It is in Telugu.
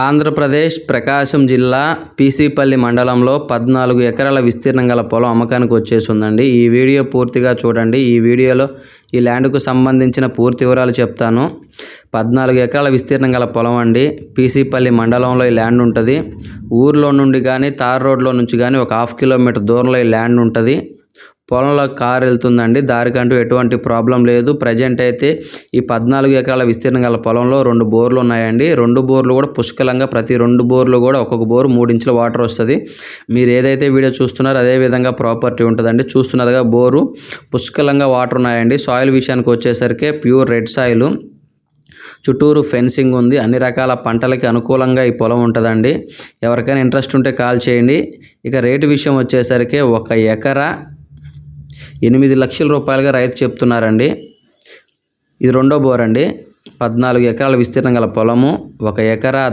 ఆంధ్రప్రదేశ్ ప్రకాశం జిల్లా పీసీపల్లి మండలంలో 14 ఎకరాల విస్తీర్ణం గల పొలం అమ్మకానికి వచ్చేసి ఉందండి. ఈ వీడియో పూర్తిగా చూడండి. ఈ వీడియోలో ఈ ల్యాండ్కు సంబంధించిన పూర్తి వివరాలు చెప్తాను. 14 ఎకరాల విస్తీర్ణం గల పొలం అండి. పీసీపల్లి మండలంలో ఈ ల్యాండ్ ఉంటుంది. ఊర్లో నుండి కానీ తార్ రోడ్లో నుంచి కానీ ఒక 1/2 కిలోమీటర్ దూరంలో ఈ ల్యాండ్ ఉంటుంది. పొలంలో కారు వెళ్తుందండి. దారికంటూ ఎటువంటి ప్రాబ్లం లేదు. ప్రజెంట్ అయితే ఈ 14 ఎకరాల విస్తీర్ణం గల పొలంలో 2 బోర్లు ఉన్నాయండి. 2 బోర్లు కూడా పుష్కలంగా ప్రతి 2 బోర్లు కూడా ఒక్కొక్క బోరు 3 ఇంచుల వాటర్ వస్తుంది. మీరు ఏదైతే వీడియో చూస్తున్నారో అదే విధంగా ప్రాపర్టీ ఉంటుందండి. చూస్తున్నదిగా బోరు పుష్కలంగా వాటర్ ఉన్నాయండి. సాయిల్ విషయానికి వచ్చేసరికి ప్యూర్ రెడ్ సాయిల్, చుట్టూరు ఫెన్సింగ్ ఉంది. అన్ని రకాల పంటలకి అనుకూలంగా ఈ పొలం ఉంటుందండి. ఎవరికైనా ఇంట్రెస్ట్ ఉంటే కాల్ చేయండి. ఇక రేటు విషయం వచ్చేసరికి 1 ఎకరా 8 లక్షల రూపాయలుగా రైతు చెప్తున్నారండి. ఇది 2వ బోర్ అండి. 14 ఎకరాల విస్తీర్ణం గల పొలము. 1 ఎకరా